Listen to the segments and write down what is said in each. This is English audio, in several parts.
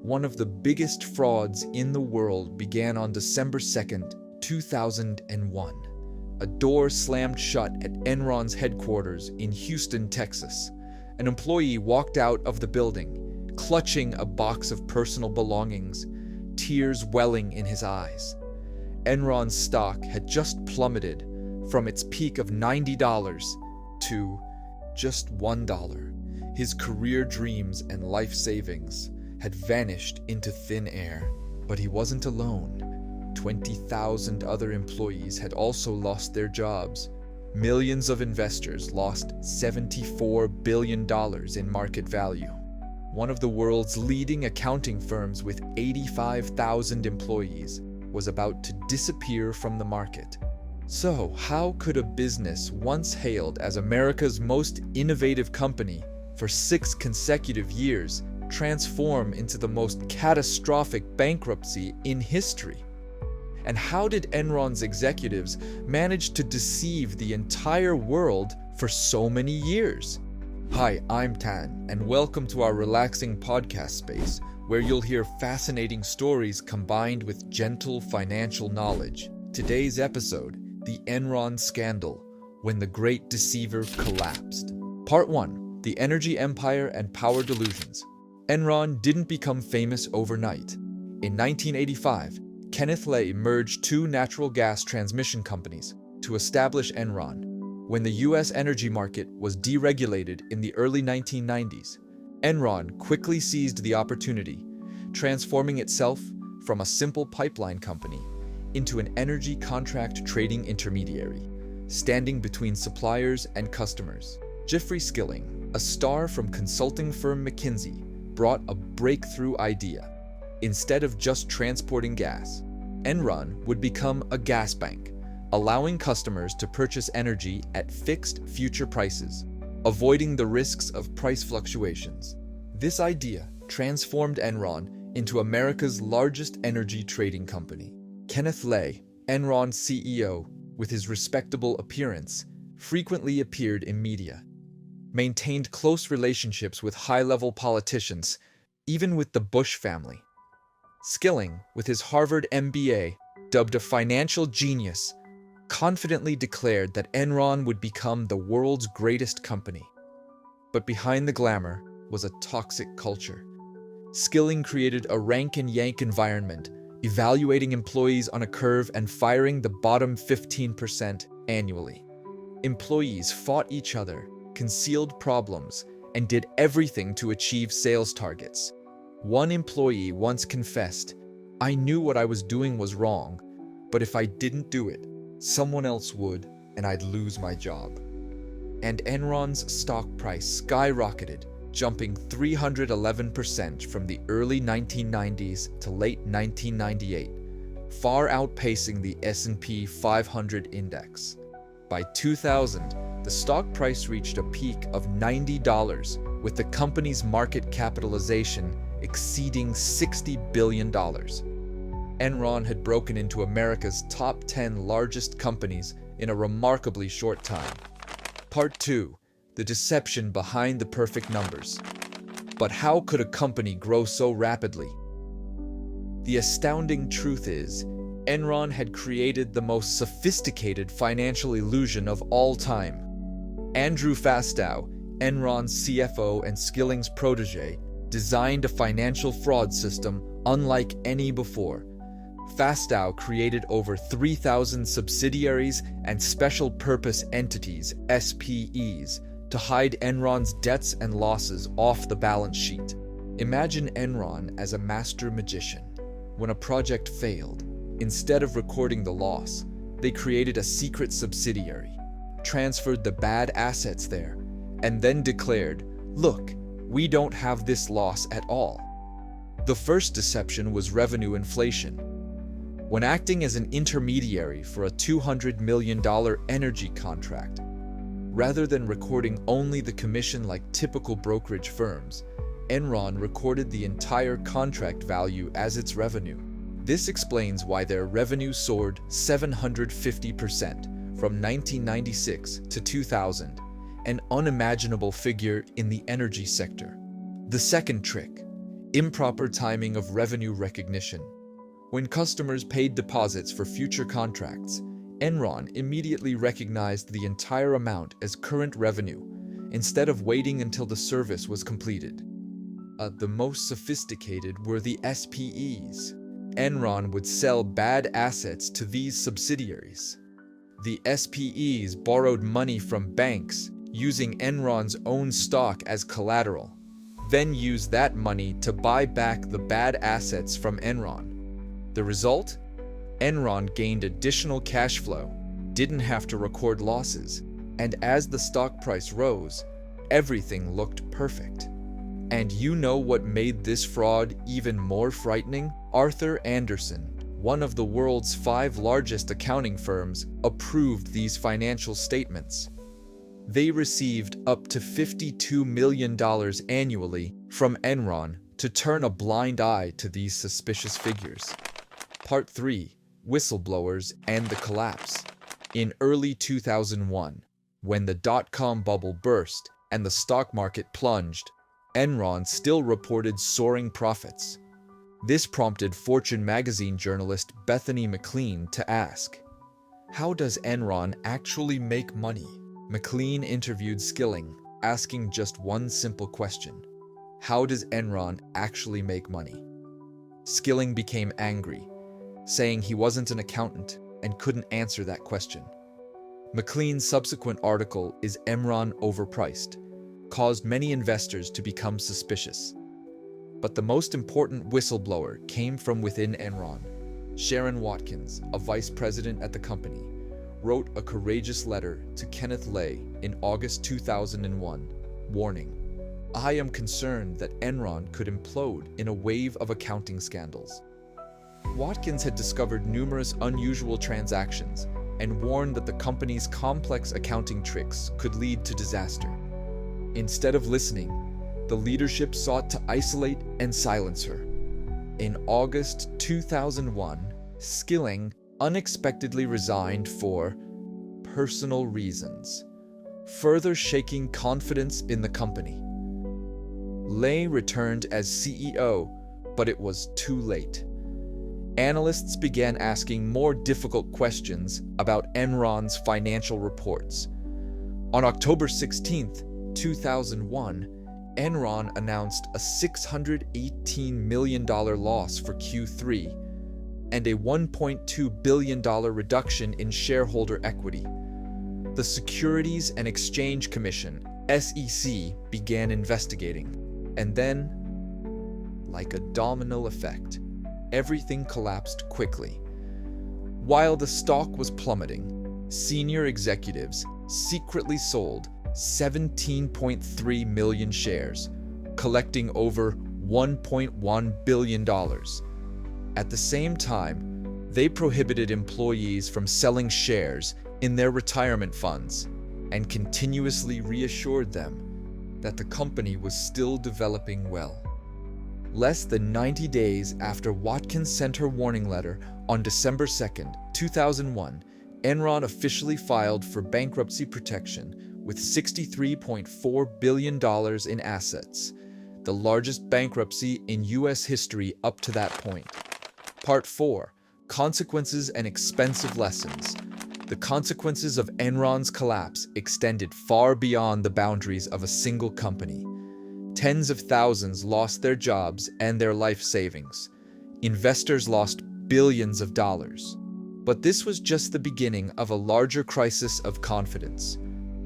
one of the biggest frauds in the world began on December 2nd, 2001. A door slammed shut at Enron's headquarters in Houston, Texas. An employee walked out of the building, clutching a box of personal belongings, tears welling in his eyes. Enron's stock had just plummeted from its peak of $90 to just $1. His career dreams and life savings had vanished into thin air. But he wasn't alone. 20,000 other employees had also lost their jobs. Millions of investors lost $74 billion in market value. One of the world's leading accounting firms with 85,000 employees was about to disappear from the market. So, how could a business once hailed as America's most innovative company for 6 consecutive years transform into the most catastrophic bankruptcy in history? And how did Enron's executives manage to deceive the entire world for so many years? Hi, I'm Tan, and welcome to our relaxing podcast space, where you'll hear fascinating stories combined with gentle financial knowledge. Today's episode: the Enron scandal, when the great deceiver collapsed. Part 1: the energy empire and power delusions. Enron didn't become famous overnight. In 1985, Kenneth Lay merged 2 natural gas transmission companies to establish Enron. When the U.S. energy market was deregulated in the early 1990s, Enron quickly seized the opportunity, transforming itself from a simple pipeline company into an energy contract trading intermediary, standing between suppliers and customers. Jeffrey Skilling, a star from consulting firm McKinsey, brought a breakthrough idea. Instead of just transporting gas, Enron would become a gas bank, allowing customers to purchase energy at fixed future prices, avoiding the risks of price fluctuations. This idea transformed Enron into America's largest energy trading company. Kenneth Lay, Enron's CEO, with his respectable appearance, frequently appeared in media, maintained close relationships with high-level politicians, even with the Bush family. Skilling, with his Harvard MBA, dubbed a financial genius, confidently declared that Enron would become the world's greatest company. But behind the glamour was a toxic culture. Skilling created a rank-and-yank environment, evaluating employees on a curve and firing the bottom 15% annually. Employees fought each other, concealed problems, and did everything to achieve sales targets. One employee once confessed, "I knew what I was doing was wrong, but if I didn't do it, someone else would, and I'd lose my job." And Enron's stock price skyrocketed, jumping 311% from the early 1990s to late 1998, far outpacing the S&P 500 index. By 2000, the stock price reached a peak of $90, with the company's market capitalization exceeding $60 billion. Enron had broken into America's top 10 largest companies in a remarkably short time. Part 2: the deception behind the perfect numbers. But how could a company grow so rapidly? The astounding truth is, Enron had created the most sophisticated financial illusion of all time. Andrew Fastow, Enron's CFO and Skilling's protege, designed a financial fraud system unlike any before. Fastow created over 3,000 subsidiaries and special purpose entities, SPEs, to hide Enron's debts and losses off the balance sheet. Imagine Enron as a master magician. When a project failed, instead of recording the loss, they created a secret subsidiary, transferred the bad assets there, and then declared, "Look, we don't have this loss at all." The first deception was revenue inflation. When acting as an intermediary for a $200 million energy contract, rather than recording only the commission like typical brokerage firms, Enron recorded the entire contract value as its revenue. This explains why their revenue soared 750% from 1996 to 2000, an unimaginable figure in the energy sector. The second trick: Improper timing of revenue recognition. When customers paid deposits for future contracts, Enron immediately recognized the entire amount as current revenue, instead of waiting until the service was completed. The most sophisticated were the SPEs. Enron would sell bad assets to these subsidiaries. The SPEs borrowed money from banks using Enron's own stock as collateral, then used that money to buy back the bad assets from Enron. The result? Enron gained additional cash flow, didn't have to record losses, and as the stock price rose, everything looked perfect. And you know what made this fraud even more frightening? Arthur Andersen, one of the world's 5 largest accounting firms, approved these financial statements. They received up to $52 million annually from Enron to turn a blind eye to these suspicious figures. Part 3. Whistleblowers and the Collapse. In early 2001, when the dot-com bubble burst and the stock market plunged, Enron still reported soaring profits. This prompted Fortune magazine journalist Bethany McLean to ask, "How does Enron actually make money?" McLean interviewed Skilling, asking just one simple question: how does Enron actually make money? Skilling became angry, saying he wasn't an accountant and couldn't answer that question. McLean's subsequent article, "Is Enron Overpriced?" caused many investors to become suspicious. But the most important whistleblower came from within Enron. Sharon Watkins, a vice president at the company, wrote a courageous letter to Kenneth Lay in August 2001, warning, "I am concerned that Enron could implode in a wave of accounting scandals." Watkins had discovered numerous unusual transactions and warned that the company's complex accounting tricks could lead to disaster. Instead of listening, the leadership sought to isolate and silence her. In August 2001, Skilling unexpectedly resigned for personal reasons, further shaking confidence in the company. Lay returned as CEO, but it was too late. Analysts began asking more difficult questions about Enron's financial reports. On October 16, 2001, Enron announced a $618 million loss for Q3 and a $1.2 billion reduction in shareholder equity. The Securities and Exchange Commission, SEC, began investigating, and then, like a domino effect, everything collapsed quickly. While the stock was plummeting, senior executives secretly sold 17.3 million shares, collecting over $1.1 billion. At the same time, they prohibited employees from selling shares in their retirement funds and continuously reassured them that the company was still developing well. Less than 90 days after Watkins sent her warning letter on December 2, 2001, Enron officially filed for bankruptcy protection with $63.4 billion in assets, the largest bankruptcy in U.S. history up to that point. Part 4. Consequences and expensive lessons. The consequences of Enron's collapse extended far beyond the boundaries of a single company. Tens of thousands lost their jobs and their life savings. Investors lost billions of dollars. But this was just the beginning of a larger crisis of confidence.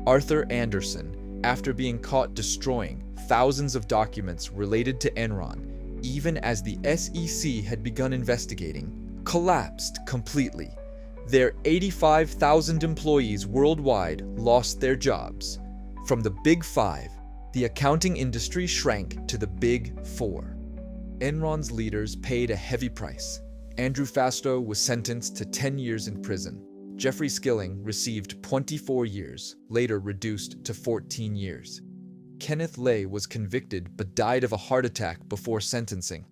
Arthur Andersen, after being caught destroying thousands of documents related to Enron, even as the SEC had begun investigating, collapsed completely. Their 85,000 employees worldwide lost their jobs. From the Big Five, the accounting industry shrank to the Big Four. Enron's leaders paid a heavy price. Andrew Fastow was sentenced to 10 years in prison. Jeffrey Skilling received 24 years, later reduced to 14 years. Kenneth Lay was convicted but died of a heart attack before sentencing.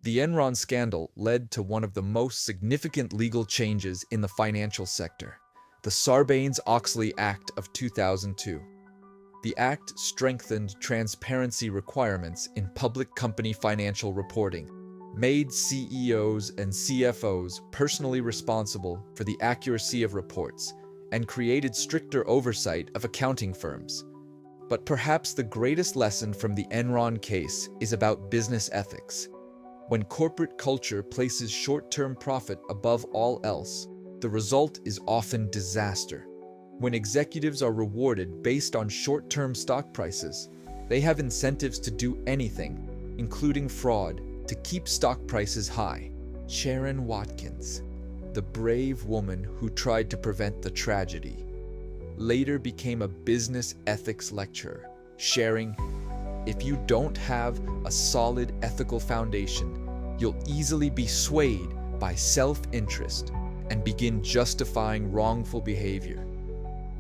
The Enron scandal led to one of the most significant legal changes in the financial sector, the Sarbanes-Oxley Act of 2002. The act strengthened transparency requirements in public company financial reporting, made CEOs and CFOs personally responsible for the accuracy of reports, and created stricter oversight of accounting firms. But perhaps the greatest lesson from the Enron case is about business ethics. When corporate culture places short-term profit above all else, the result is often disaster. When executives are rewarded based on short-term stock prices, they have incentives to do anything, including fraud, to keep stock prices high. Sharon Watkins, the brave woman who tried to prevent the tragedy, later became a business ethics lecturer, sharing, "If you don't have a solid ethical foundation, you'll easily be swayed by self-interest and begin justifying wrongful behavior."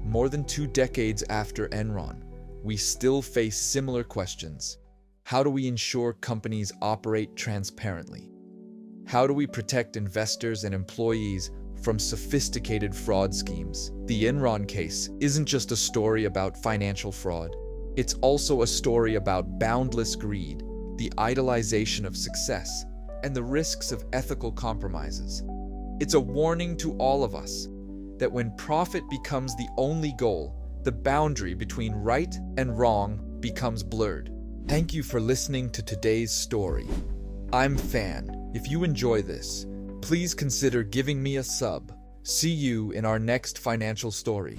More than 2 decades after Enron, we still face similar questions. How do we ensure companies operate transparently? How do we protect investors and employees from sophisticated fraud schemes? The Enron case isn't just a story about financial fraud. It's also a story about boundless greed, the idolization of success, and the risks of ethical compromises. It's a warning to all of us that when profit becomes the only goal, the boundary between right and wrong becomes blurred. Thank you for listening to today's story. I'm Fan. If you enjoy this, please consider giving me a sub. See you in our next financial story.